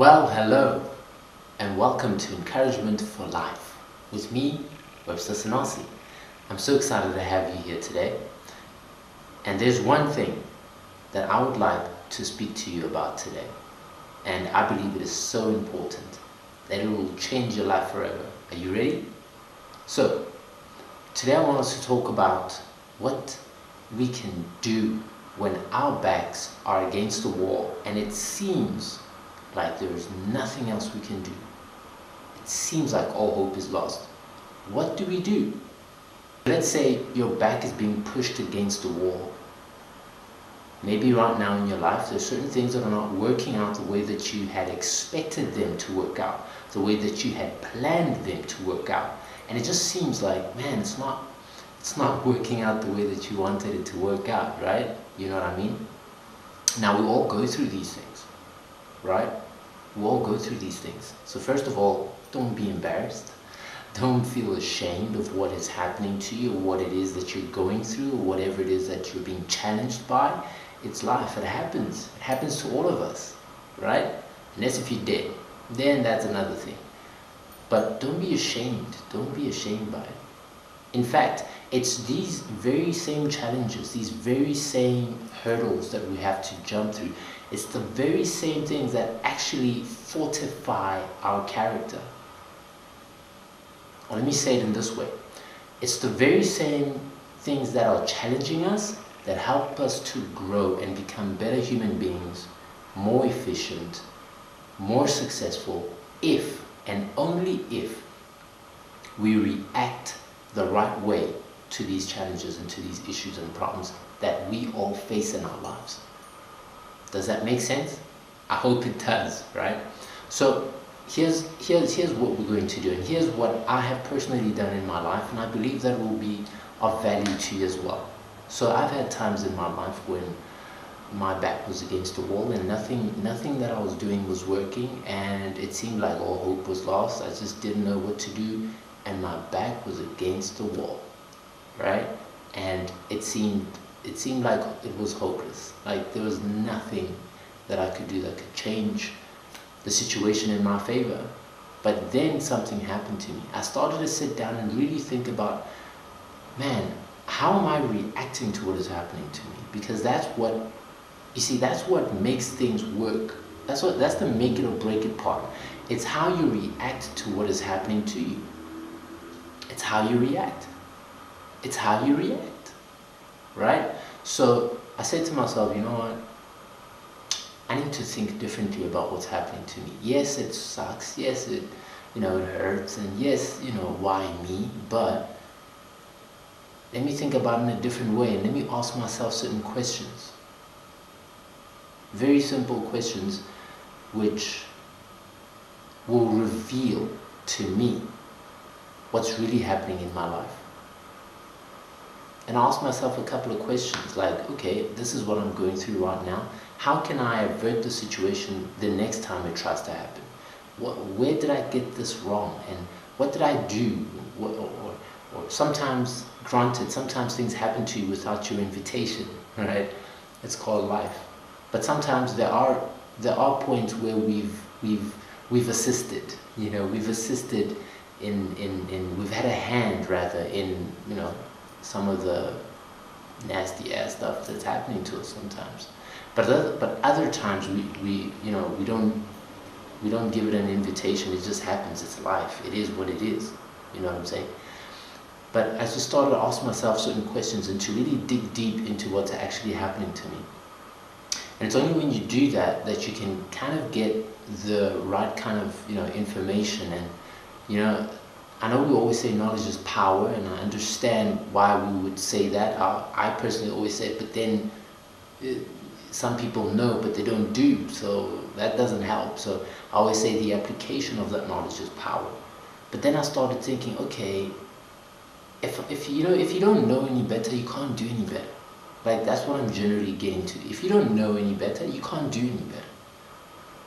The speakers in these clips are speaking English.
Well, hello, and welcome to Encouragement for Life with me, Webster Sanasi. I'm so excited to have you here today. And there's one thing that I would like to speak to you about today. And I believe it is so important that it will change your life forever. Are you ready? So, today I want us to talk about what we can do when our backs are against the wall and it seems like there is nothing else we can do. It seems like all hope is lost. What do we do? Let's say your back is being pushed against the wall. Maybe right now in your life there's certain things that are not working out the way that you had expected them to work out, the way that you had planned them to work out. And it just seems like, man, it's not working out the way that you wanted it to work out, right? You know what I mean? Now we all go through these things, right? We all go through these things. So first of all, don't be embarrassed. Don't feel ashamed of what is happening to you, or what it is that you're going through, or whatever it is that you're being challenged by. It's life. It happens. It happens to all of us, right? Unless if you're dead, then that's another thing. But don't be ashamed. Don't be ashamed by it. In fact, it's these very same challenges, these very same hurdles that we have to jump through. It's the very same things that actually fortify our character. Or let me say it in this way. It's the very same things that are challenging us that help us to grow and become better human beings, more efficient, more successful, if and only if we react the right way to these challenges and to these issues and problems that we all face in our lives. Does that make sense? I hope it does, right? So here's what we're going to do, and here's what I have personally done in my life, and I believe that will be of value to you as well. So I've had times in my life when my back was against the wall and nothing that I was doing was working, and it seemed like all hope was lost. I just didn't know what to do, and my back was against the wall, right? And it seemed like it was hopeless. Like there was nothing that I could do that could change the situation in my favor. But then something happened to me. I started to sit down and really think about, man, how am I reacting to what is happening to me? Because that's what makes things work. That's the make it or break it part. It's how you react to what is happening to you. It's how you react. It's how you react, right? So I said to myself, you know what? I need to think differently about what's happening to me. Yes, it sucks. Yes, it hurts. And yes, why me? But let me think about it in a different way, and let me ask myself certain questions. Very simple questions which will reveal to me what's really happening in my life. And I ask myself a couple of questions like, okay, this is what I'm going through right now. How can I avert the situation the next time it tries to happen? Where did I get this wrong? And what did I do? Or sometimes, granted, sometimes things happen to you without your invitation, right? It's called life. But sometimes there are points where we've assisted. We've assisted in we've had a hand rather in some of the nasty ass stuff that's happening to us sometimes. But other times we don't give it an invitation. It just happens. It's life. It is what it is. You know what I'm saying? But I just started to ask myself certain questions and to really dig deep into what's actually happening to me. And it's only when you do that that you can kind of get the right kind of information. And I know we always say knowledge is power, and I understand why we would say that. I personally always say it, but then some people know but they don't do, so that doesn't help. So I always say the application of that knowledge is power. But then I started thinking, okay, if you don't know any better, you can't do any better. Like that's what I'm generally getting to. If you don't know any better, you can't do any better.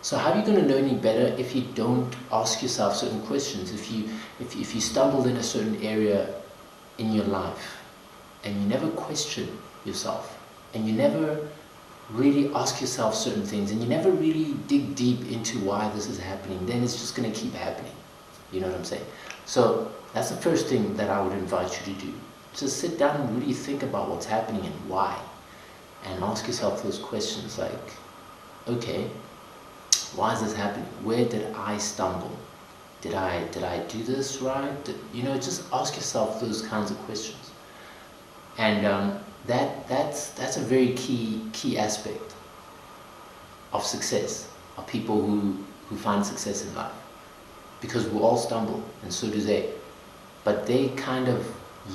So how are you going to know any better if you don't ask yourself certain questions? If you stumbled in a certain area in your life and you never question yourself and you never really ask yourself certain things and you never really dig deep into why this is happening, then it's just going to keep happening. You know what I'm saying? So that's the first thing that I would invite you to do. Just sit down and really think about what's happening and why. And ask yourself those questions like, okay, why is this happening? Where did I stumble? Did I do this right? Just ask yourself those kinds of questions. And that's a very key aspect of success, of people who find success in life. Because we all stumble, and so do they. But they kind of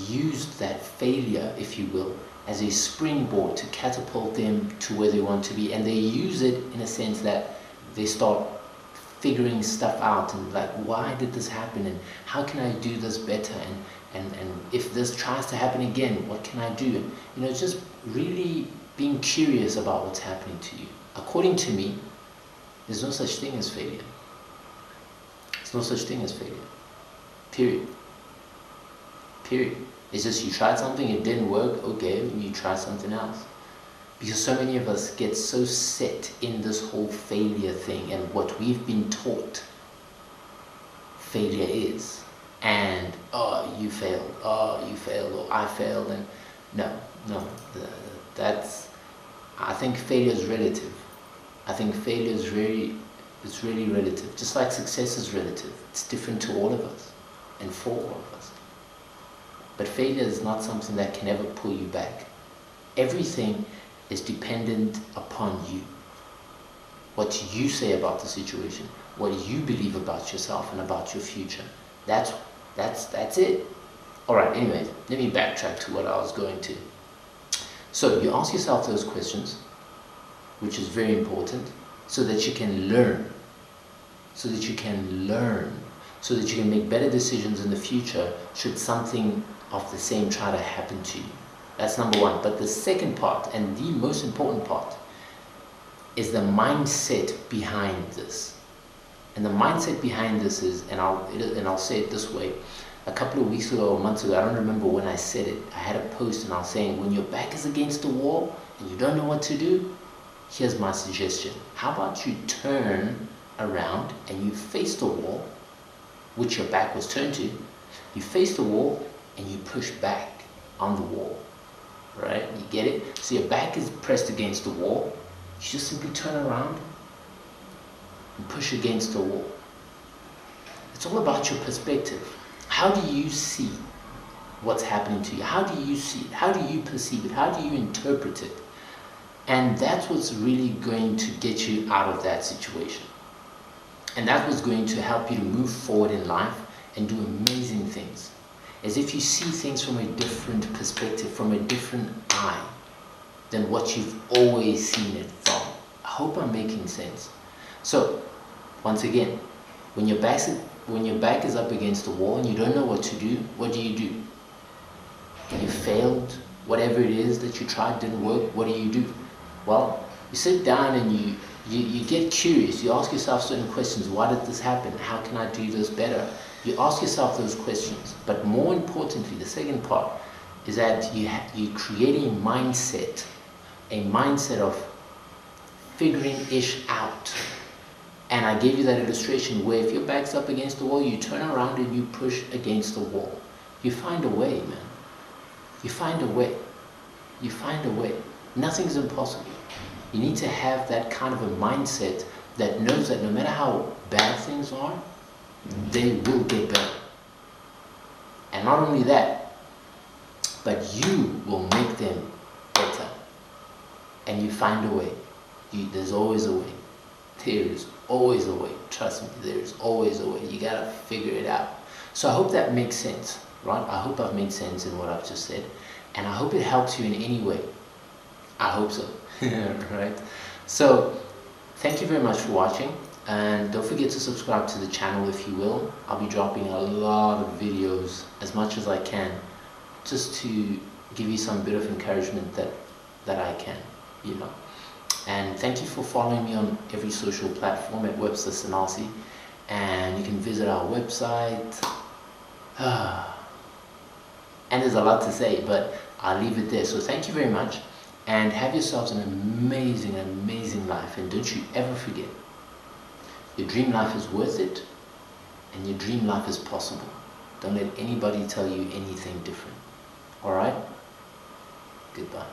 used that failure, if you will, as a springboard to catapult them to where they want to be. And they use it in a sense that they start figuring stuff out and like, why did this happen? And how can I do this better? And if this tries to happen again, what can I do? And, just really being curious about what's happening to you. According to me, there's no such thing as failure. There's no such thing as failure. Period. It's just you tried something, it didn't work, okay, you try something else. Because so many of us get so set in this whole failure thing and what we've been taught failure is. And, you failed, or I failed, and no, I think failure is relative. I think failure is it's really relative. Just like success is relative. It's different to all of us and for all of us. But failure is not something that can ever pull you back. Everything is dependent upon you. What you say about the situation, what you believe about yourself and about your future. That's it. Alright, anyways, let me backtrack to what I was going to. So you ask yourself those questions, which is very important, so that you can learn. So that you can make better decisions in the future should something of the same try to happen to you. That's number one. But the second part, and the most important part, is the mindset behind this. And the mindset behind this is, and I'll say it this way, a couple of weeks ago or months ago, I don't remember when I said it, I had a post and I was saying, when your back is against the wall and you don't know what to do, here's my suggestion. How about you turn around and you face the wall, which your back was turned to, you face the wall and you push back on the wall, right? You get it? So your back is pressed against the wall, you just simply turn around and push against the wall. It's all about your perspective. How do you see what's happening to you? How do you see it? How do you perceive it? How do you interpret it? And that's what's really going to get you out of that situation. And that was going to help you to move forward in life and do amazing things. As if you see things from a different perspective, from a different eye than what you've always seen it from. I hope I'm making sense. So, once again, when your back is up against the wall and you don't know what to do, what do? You failed, whatever it is that you tried didn't work, what do? Well, you sit down and you get curious, you ask yourself certain questions. Why did this happen? How can I do this better? You ask yourself those questions. But more importantly, the second part is that you create a mindset of figuring ish out. And I gave you that illustration where if your back's up against the wall, you turn around and you push against the wall. You find a way, man. You find a way. You find a way. Nothing's impossible. You need to have that kind of a mindset that knows that no matter how bad things are, they will get better. And not only that, but you will make them better. And you find a way. There's always a way. There is always a way. Trust me, there's always a way. You gotta figure it out. So I hope that makes sense, right? I hope I've made sense in what I've just said. And I hope it helps you in any way. I hope so. Right? So, thank you very much for watching. And don't forget to subscribe to the channel if you will. I'll be dropping a lot of videos as much as I can, just to give you some bit of encouragement that I can, And thank you for following me on every social platform at Webster Sanasi. And you can visit our website. And there's a lot to say, but I'll leave it there. So thank you very much. and have yourselves an amazing, amazing life. And don't you ever forget, your dream life is worth it, and your dream life is possible. Don't let anybody tell you anything different. Alright? Goodbye.